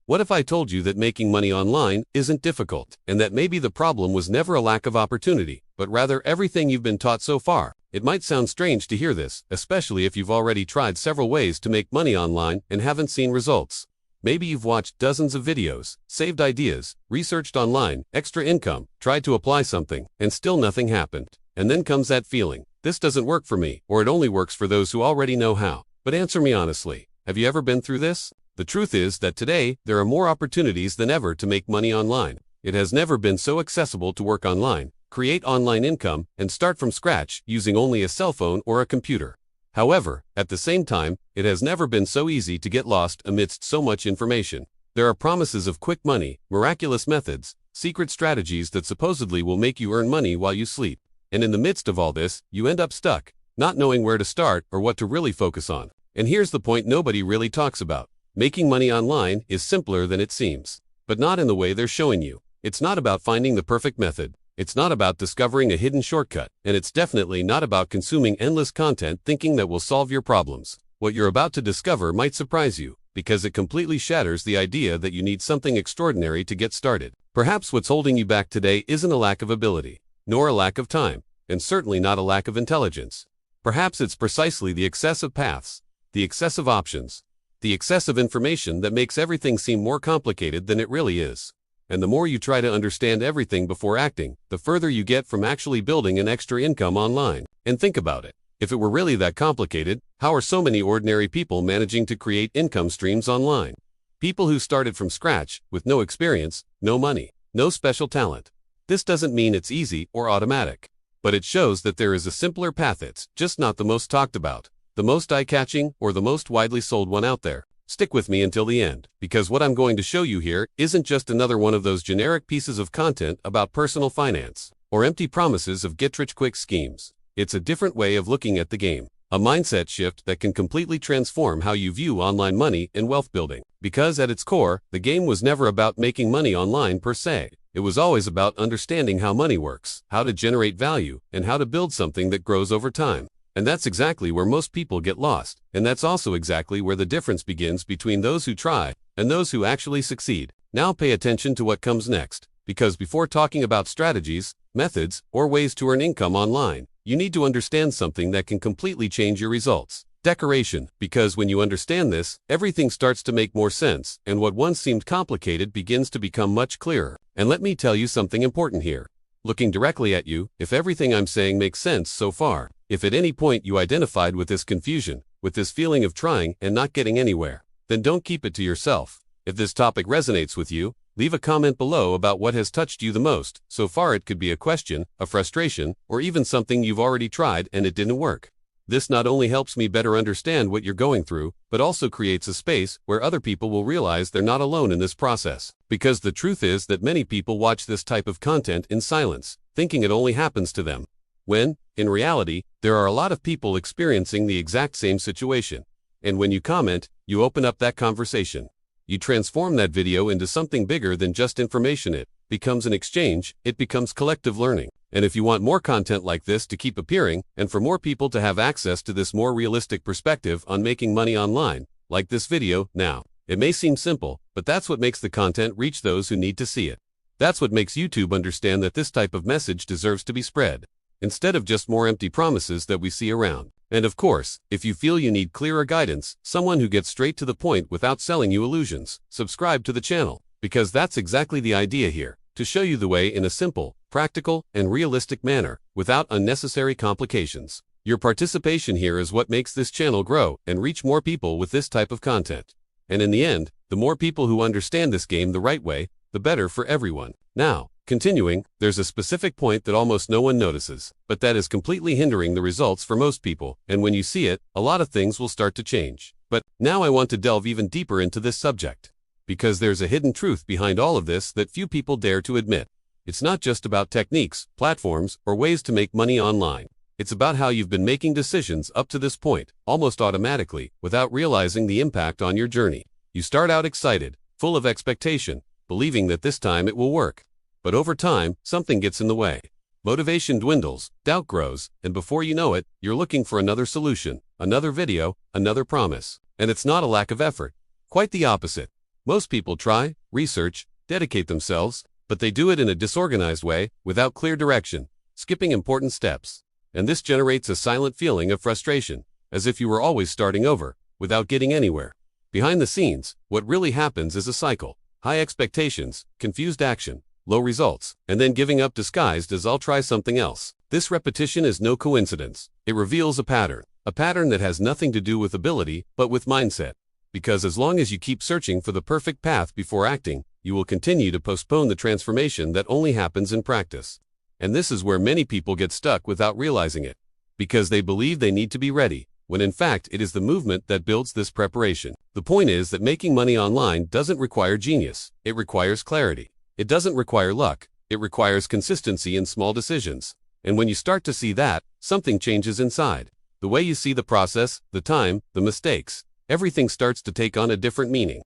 What if I told you that making money online isn't difficult, and that maybe the problem was never a lack of opportunity, but rather everything you've been taught so far? It might sound strange to hear this, especially if you've already tried several ways to make money online and haven't seen results. Maybe you've watched dozens of videos, saved ideas, researched online, extra income, tried to apply something, and still nothing happened. And then comes that feeling, this doesn't work for me, or it only works for those who already know how. But answer me honestly, have you ever been through this? The truth is that today, there are more opportunities than ever to make money online. It has never been so accessible to work online, create online income, and start from scratch using only a cell phone or a computer. However, at the same time, it has never been so easy to get lost amidst so much information. There are promises of quick money, miraculous methods, secret strategies that supposedly will make you earn money while you sleep. And in the midst of all this, you end up stuck, not knowing where to start or what to really focus on. And here's the point nobody really talks about. Making money online is simpler than it seems, but not in the way they're showing you. It's not about finding the perfect method. It's not about discovering a hidden shortcut, and it's definitely not about consuming endless content thinking that will solve your problems. What you're about to discover might surprise you, because it completely shatters the idea that you need something extraordinary to get started. Perhaps what's holding you back today isn't a lack of ability, nor a lack of time, and certainly not a lack of intelligence. Perhaps it's precisely the excessive paths, the excessive options, the excessive information that makes everything seem more complicated than it really is. And the more you try to understand everything before acting, the further you get from actually building an extra income online. And think about it. If it were really that complicated, how are so many ordinary people managing to create income streams online? People who started from scratch, with no experience, no money, no special talent. This doesn't mean it's easy or automatic, but it shows that there is a simpler path. It's just not the most talked about, the most eye-catching, or the most widely sold one out there. Stick with me until the end, because what I'm going to show you here isn't just another one of those generic pieces of content about personal finance, or empty promises of get-rich-quick schemes. It's a different way of looking at the game, a mindset shift that can completely transform how you view online money and wealth building. Because at its core, the game was never about making money online per se. It was always about understanding how money works, how to generate value, and how to build something that grows over time. And that's exactly where most people get lost, and that's also exactly where the difference begins between those who try and those who actually succeed. Now pay attention to what comes next, because before talking about strategies, methods, or ways to earn income online, you need to understand something that can completely change your results. Decoration, because when you understand this, everything starts to make more sense, and what once seemed complicated begins to become much clearer. And let me tell you something important here. Looking directly at you, if everything I'm saying makes sense so far, if at any point you identified with this confusion, with this feeling of trying and not getting anywhere, then don't keep it to yourself. If this topic resonates with you, leave a comment below about what has touched you the most. So far it could be a question, a frustration, or even something you've already tried and it didn't work. This not only helps me better understand what you're going through, but also creates a space where other people will realize they're not alone in this process. Because the truth is that many people watch this type of content in silence, thinking it only happens to them, when, in reality, there are a lot of people experiencing the exact same situation. And when you comment, you open up that conversation. You transform that video into something bigger than just information. It becomes an exchange, it becomes collective learning. And if you want more content like this to keep appearing, and for more people to have access to this more realistic perspective on making money online, like this video now, it may seem simple, but that's what makes the content reach those who need to see it. That's what makes YouTube understand that this type of message deserves to be spread, instead of just more empty promises that we see around. And of course, if you feel you need clearer guidance, someone who gets straight to the point without selling you illusions, subscribe to the channel, because that's exactly the idea here, to show you the way in a simple, practical, and realistic manner, without unnecessary complications. Your participation here is what makes this channel grow and reach more people with this type of content. And in the end, the more people who understand this game the right way, the better for everyone. Now, continuing, there's a specific point that almost no one notices, but that is completely hindering the results for most people, and when you see it, a lot of things will start to change. But now I want to delve even deeper into this subject, because there's a hidden truth behind all of this that few people dare to admit. It's not just about techniques, platforms, or ways to make money online. It's about how you've been making decisions up to this point, almost automatically, without realizing the impact on your journey. You start out excited, full of expectation, believing that this time it will work. But over time, something gets in the way. Motivation dwindles, doubt grows, and before you know it, you're looking for another solution, another video, another promise. And it's not a lack of effort. Quite the opposite. Most people try, research, dedicate themselves, but they do it in a disorganized way, without clear direction, skipping important steps. And this generates a silent feeling of frustration, as if you were always starting over, without getting anywhere. Behind the scenes, what really happens is a cycle: high expectations, confused action, low results, and then giving up disguised as "I'll try something else." This repetition is no coincidence. It reveals a pattern that has nothing to do with ability, but with mindset. Because as long as you keep searching for the perfect path before acting, you will continue to postpone the transformation that only happens in practice. And this is where many people get stuck without realizing it, because they believe they need to be ready, when in fact it is the movement that builds this preparation. The point is that making money online doesn't require genius, it requires clarity. It doesn't require luck, it requires consistency in small decisions. And when you start to see that, something changes inside. The way you see the process, the time, the mistakes, everything starts to take on a different meaning.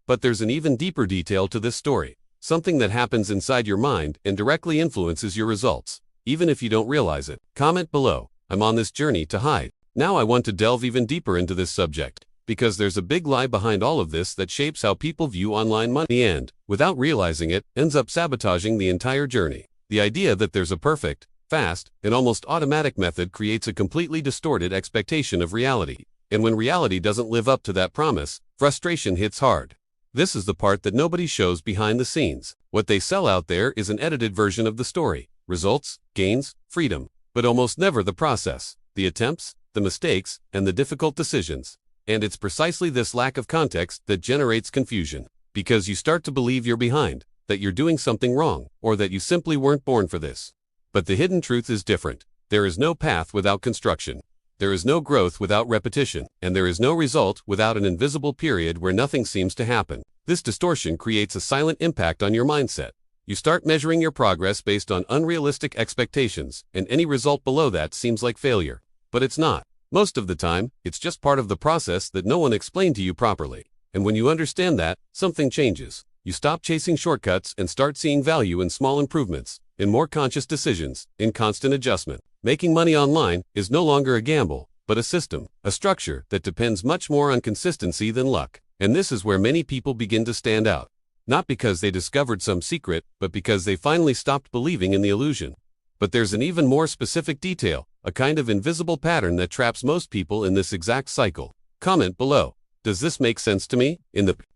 But there's an even deeper detail to this story, something that happens inside your mind and directly influences your results, even if you don't realize it. Comment below, "I'm on this journey to hide." Now I want to delve even deeper into this subject, because there's a big lie behind all of this that shapes how people view online money and, without realizing it, ends up sabotaging the entire journey. The idea that there's a perfect, fast, and almost automatic method creates a completely distorted expectation of reality. And when reality doesn't live up to that promise, frustration hits hard. This is the part that nobody shows behind the scenes. What they sell out there is an edited version of the story: results, gains, freedom, but almost never the process, the attempts, the mistakes, and the difficult decisions. And it's precisely this lack of context that generates confusion, because you start to believe you're behind, that you're doing something wrong, or that you simply weren't born for this. But the hidden truth is different. There is no path without construction. There is no growth without repetition, and there is no result without an invisible period where nothing seems to happen. This distortion creates a silent impact on your mindset. You start measuring your progress based on unrealistic expectations, and any result below that seems like failure. But it's not. Most of the time, it's just part of the process that no one explained to you properly. And when you understand that, something changes. You stop chasing shortcuts and start seeing value in small improvements, in more conscious decisions, in constant adjustment. Making money online is no longer a gamble, but a system, a structure that depends much more on consistency than luck. And this is where many people begin to stand out. Not because they discovered some secret, but because they finally stopped believing in the illusion. But there's an even more specific detail, a kind of invisible pattern that traps most people in this exact cycle. Comment below. Does this make sense to me?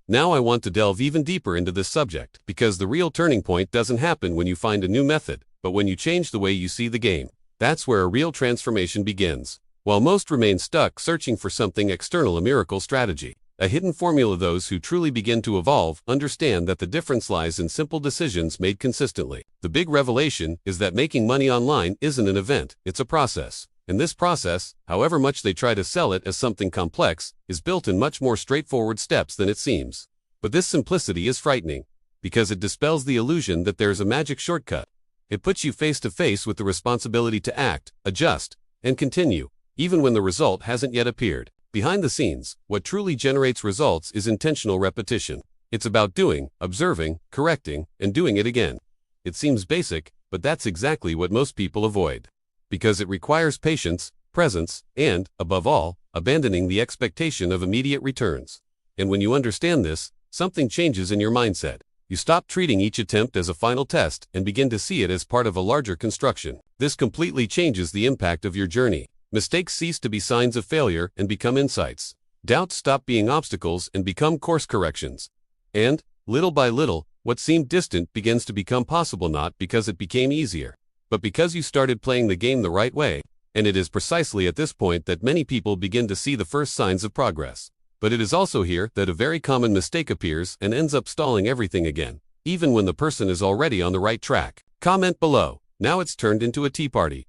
Now I want to delve even deeper into this subject, because the real turning point doesn't happen when you find a new method, but when you change the way you see the game. That's where a real transformation begins. While most remain stuck searching for something external, a miracle strategy, a hidden formula, those who truly begin to evolve understand that the difference lies in simple decisions made consistently. The big revelation is that making money online isn't an event, it's a process. And this process, however much they try to sell it as something complex, is built in much more straightforward steps than it seems. But this simplicity is frightening, because it dispels the illusion that there's a magic shortcut. It puts you face to face with the responsibility to act, adjust, and continue, even when the result hasn't yet appeared. Behind the scenes, what truly generates results is intentional repetition. It's about doing, observing, correcting, and doing it again. It seems basic, but that's exactly what most people avoid. Because it requires patience, presence, and, above all, abandoning the expectation of immediate returns. And when you understand this, something changes in your mindset. You stop treating each attempt as a final test and begin to see it as part of a larger construction. This completely changes the impact of your journey. Mistakes cease to be signs of failure and become insights. Doubts stop being obstacles and become course corrections. And, little by little, what seemed distant begins to become possible, not because it became easier, but because you started playing the game the right way. And it is precisely at this point that many people begin to see the first signs of progress. But it is also here that a very common mistake appears and ends up stalling everything again, even when the person is already on the right track. Comment below. Now it's turned into a tea party.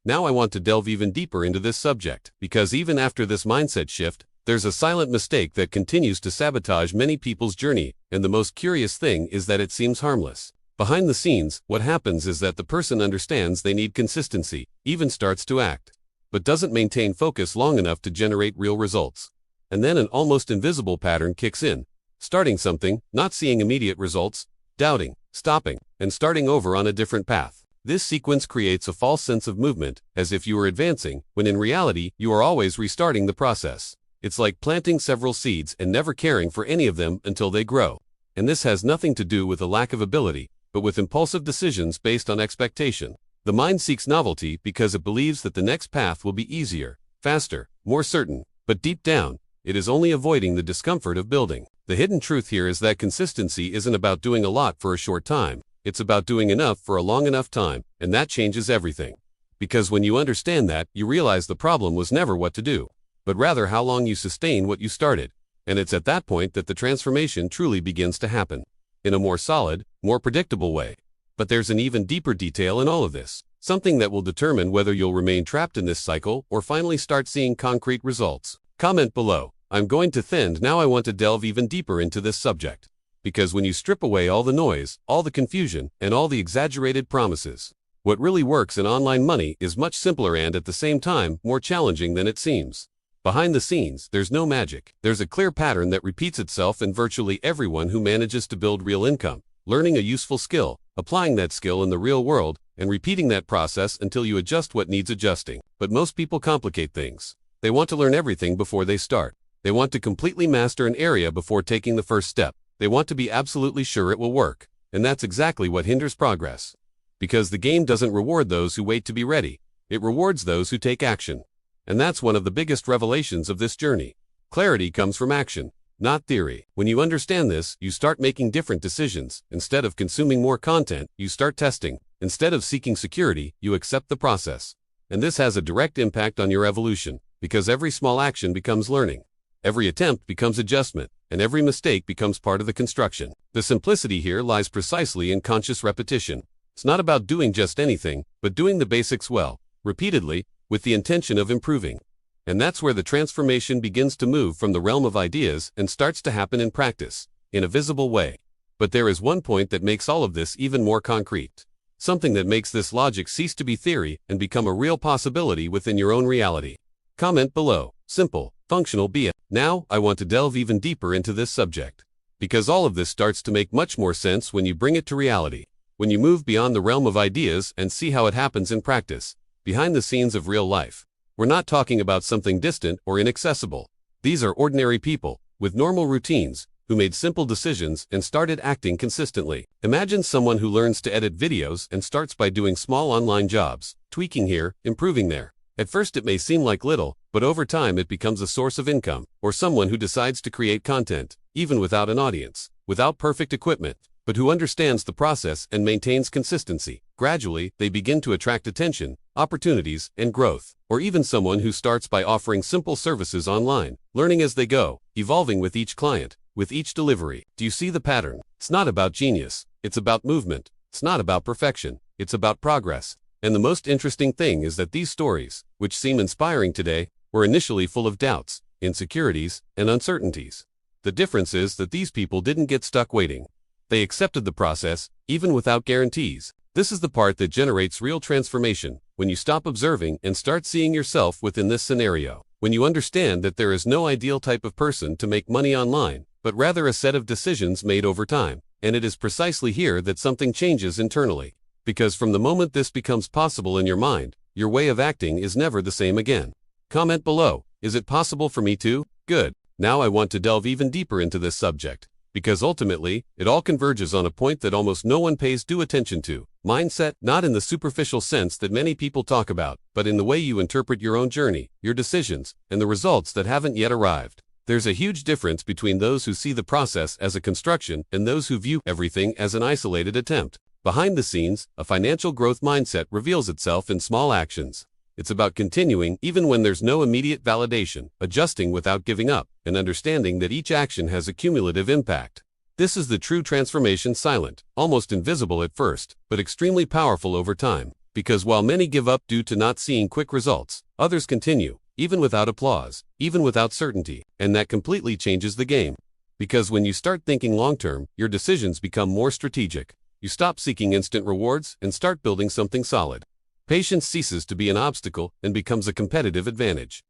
Now I want to delve even deeper into this subject, because even after this mindset shift, there's a silent mistake that continues to sabotage many people's journey, and the most curious thing is that it seems harmless. Behind the scenes, what happens is that the person understands they need consistency, even starts to act, but doesn't maintain focus long enough to generate real results. And then an almost invisible pattern kicks in: starting something, not seeing immediate results, doubting, stopping, and starting over on a different path. This sequence creates a false sense of movement, as if you were advancing, when in reality, you are always restarting the process. It's like planting several seeds and never caring for any of them until they grow. And this has nothing to do with a lack of ability, but with impulsive decisions based on expectation. The mind seeks novelty because it believes that the next path will be easier, faster, more certain, but deep down, it is only avoiding the discomfort of building. The hidden truth here is that consistency isn't about doing a lot for a short time. It's about doing enough for a long enough time, and that changes everything. Because when you understand that, you realize the problem was never what to do, but rather how long you sustain what you started. And it's at that point that the transformation truly begins to happen, in a more solid, more predictable way. But there's an even deeper detail in all of this, something that will determine whether you'll remain trapped in this cycle or finally start seeing concrete results. Comment below. I'm going to end now. I want to delve even deeper into this subject. Because when you strip away all the noise, all the confusion, and all the exaggerated promises, what really works in online money is much simpler and at the same time more challenging than it seems. Behind the scenes, there's no magic. There's a clear pattern that repeats itself in virtually everyone who manages to build real income. Learning a useful skill, applying that skill in the real world, and repeating that process until you adjust what needs adjusting. But most people complicate things. They want to learn everything before they start. They want to completely master an area before taking the first step. They want to be absolutely sure it will work. And that's exactly what hinders progress. Because the game doesn't reward those who wait to be ready. It rewards those who take action. And that's one of the biggest revelations of this journey. Clarity comes from action, not theory. When you understand this, you start making different decisions. Instead of consuming more content, you start testing. Instead of seeking security, you accept the process. And this has a direct impact on your evolution, because every small action becomes learning. Every attempt becomes adjustment, and every mistake becomes part of the construction. The simplicity here lies precisely in conscious repetition. It's not about doing just anything, but doing the basics well, repeatedly, with the intention of improving. And that's where the transformation begins to move from the realm of ideas and starts to happen in practice, in a visible way. But there is one point that makes all of this even more concrete. Something that makes this logic cease to be theory and become a real possibility within your own reality. Comment below. Simple, functional, be it. Now, I want to delve even deeper into this subject. Because all of this starts to make much more sense when you bring it to reality. When you move beyond the realm of ideas and see how it happens in practice, behind the scenes of real life. We're not talking about something distant or inaccessible. These are ordinary people, with normal routines, who made simple decisions and started acting consistently. Imagine someone who learns to edit videos and starts by doing small online jobs, tweaking here, improving there. At first it may seem like little, but over time it becomes a source of income. Or someone who decides to create content, even without an audience, without perfect equipment, but who understands the process and maintains consistency. Gradually, they begin to attract attention, opportunities, and growth. Or even someone who starts by offering simple services online, learning as they go, evolving with each client, with each delivery. Do you see the pattern? It's not about genius, it's about movement. It's not about perfection, it's about progress. And the most interesting thing is that these stories, which seem inspiring today, were initially full of doubts, insecurities, and uncertainties. The difference is that these people didn't get stuck waiting. They accepted the process, even without guarantees. This is the part that generates real transformation, when you stop observing and start seeing yourself within this scenario. When you understand that there is no ideal type of person to make money online, but rather a set of decisions made over time. And it is precisely here that something changes internally. Because from the moment this becomes possible in your mind, your way of acting is never the same again. Comment below, is it possible for me too? Good. Now I want to delve even deeper into this subject. Because ultimately, it all converges on a point that almost no one pays due attention to. Mindset, not in the superficial sense that many people talk about, but in the way you interpret your own journey, your decisions, and the results that haven't yet arrived. There's a huge difference between those who see the process as a construction and those who view everything as an isolated attempt. Behind the scenes, a financial growth mindset reveals itself in small actions. It's about continuing even when there's no immediate validation, adjusting without giving up, and understanding that each action has a cumulative impact. This is the true transformation, silent, almost invisible at first, but extremely powerful over time. Because while many give up due to not seeing quick results, others continue, even without applause, even without certainty, and that completely changes the game. Because when you start thinking long-term, your decisions become more strategic. You stop seeking instant rewards and start building something solid. Patience ceases to be an obstacle and becomes a competitive advantage.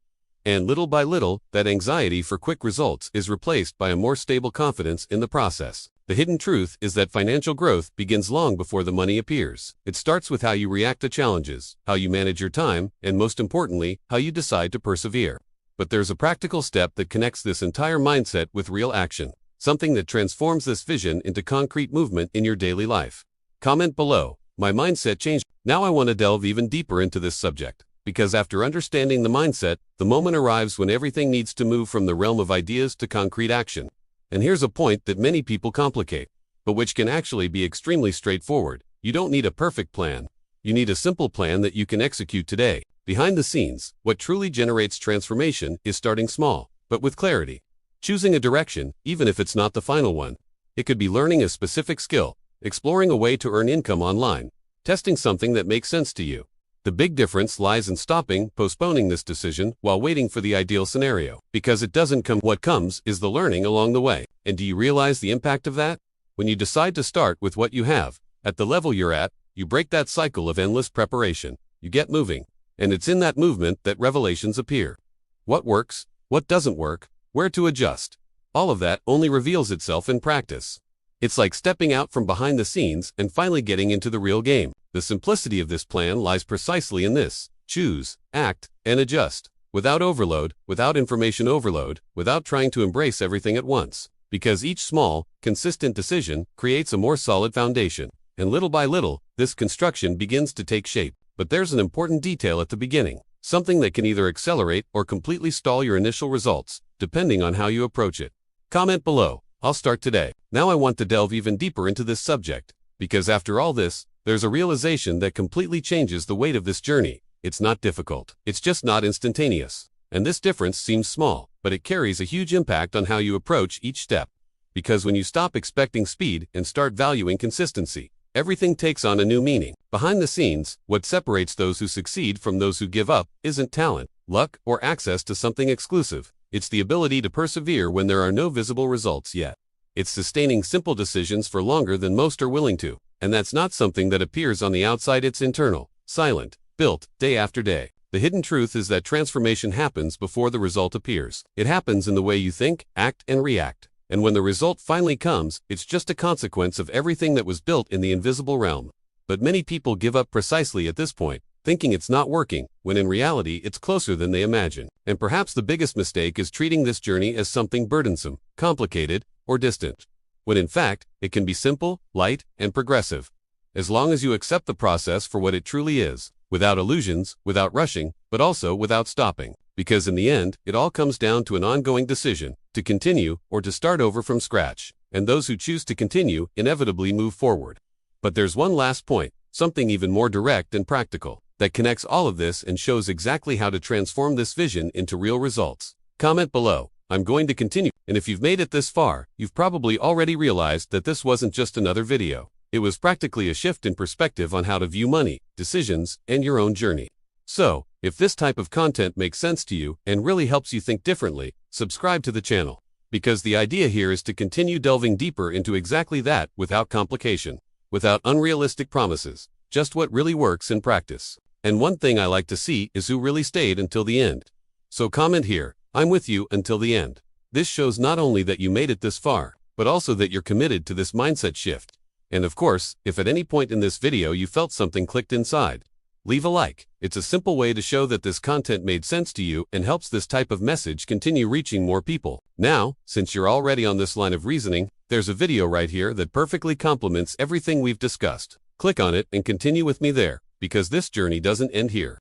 And little by little, that anxiety for quick results is replaced by a more stable confidence in the process. The hidden truth is that financial growth begins long before the money appears. It starts with how you react to challenges, how you manage your time, and most importantly, how you decide to persevere. but there's a practical step that connects this entire mindset with real action, something that transforms this vision into concrete movement in your daily life. Comment below, my mindset changed. Now I want to delve even deeper into this subject, because after understanding the mindset, the moment arrives when everything needs to move from the realm of ideas to concrete action. And here's a point that many people complicate, but which can actually be extremely straightforward. You don't need a perfect plan. You need a simple plan that you can execute today. Behind the scenes, what truly generates transformation is starting small, but with clarity. Choosing a direction, even if it's not the final one. It could be learning a specific skill, exploring a way to earn income online, testing something that makes sense to you. The big difference lies in postponing this decision while waiting for the ideal scenario, because it doesn't come. What comes is the learning along the way. And do you realize the impact of that? When you decide to start with what you have, at the level you're at, you break that cycle of endless preparation. You get moving, and it's in that movement that revelations appear. What works, what doesn't work, where to adjust. All of that only reveals itself in practice. It's like stepping out from behind the scenes and finally getting into the real game. The simplicity of this plan lies precisely in this: choose, act, and adjust. Without overload, without information overload, without trying to embrace everything at once. Because each small, consistent decision creates a more solid foundation. And little by little, this construction begins to take shape. But there's an important detail at the beginning, something that can either accelerate or completely stall your initial results, depending on how you approach it. Comment below. I'll start today. Now I want to delve even deeper into this subject, because after all this, there's a realization that completely changes the weight of this journey. It's not difficult. It's just not instantaneous. And this difference seems small, but it carries a huge impact on how you approach each step. Because when you stop expecting speed and start valuing consistency, everything takes on a new meaning. Behind the scenes, what separates those who succeed from those who give up isn't talent, luck, or access to something exclusive. It's the ability to persevere when there are no visible results yet. It's sustaining simple decisions for longer than most are willing to. And that's not something that appears on the outside. It's internal, silent, built, day after day. The hidden truth is that transformation happens before the result appears. It happens in the way you think, act, and react. And when the result finally comes, it's just a consequence of everything that was built in the invisible realm. But many people give up precisely at this point, thinking it's not working, when in reality it's closer than they imagine. And perhaps the biggest mistake is treating this journey as something burdensome, complicated, or distant, when in fact, it can be simple, light, and progressive. As long as you accept the process for what it truly is, without illusions, without rushing, but also without stopping. Because in the end, it all comes down to an ongoing decision, to continue or to start over from scratch. And those who choose to continue inevitably move forward. But there's one last point, something even more direct and practical, that connects all of this and shows exactly how to transform this vision into real results. Comment below. I'm going to continue. And if you've made it this far, you've probably already realized that this wasn't just another video. It was practically a shift in perspective on how to view money, decisions, and your own journey. So, if this type of content makes sense to you and really helps you think differently, subscribe to the channel. Because the idea here is to continue delving deeper into exactly that without complication, without unrealistic promises, just what really works in practice. And one thing I like to see is who really stayed until the end. So comment here, I'm with you until the end. This shows not only that you made it this far, but also that you're committed to this mindset shift. And of course, if at any point in this video you felt something clicked inside, leave a like. It's a simple way to show that this content made sense to you and helps this type of message continue reaching more people. Now, since you're already on this line of reasoning, there's a video right here that perfectly complements everything we've discussed. Click on it and continue with me there, because this journey doesn't end here.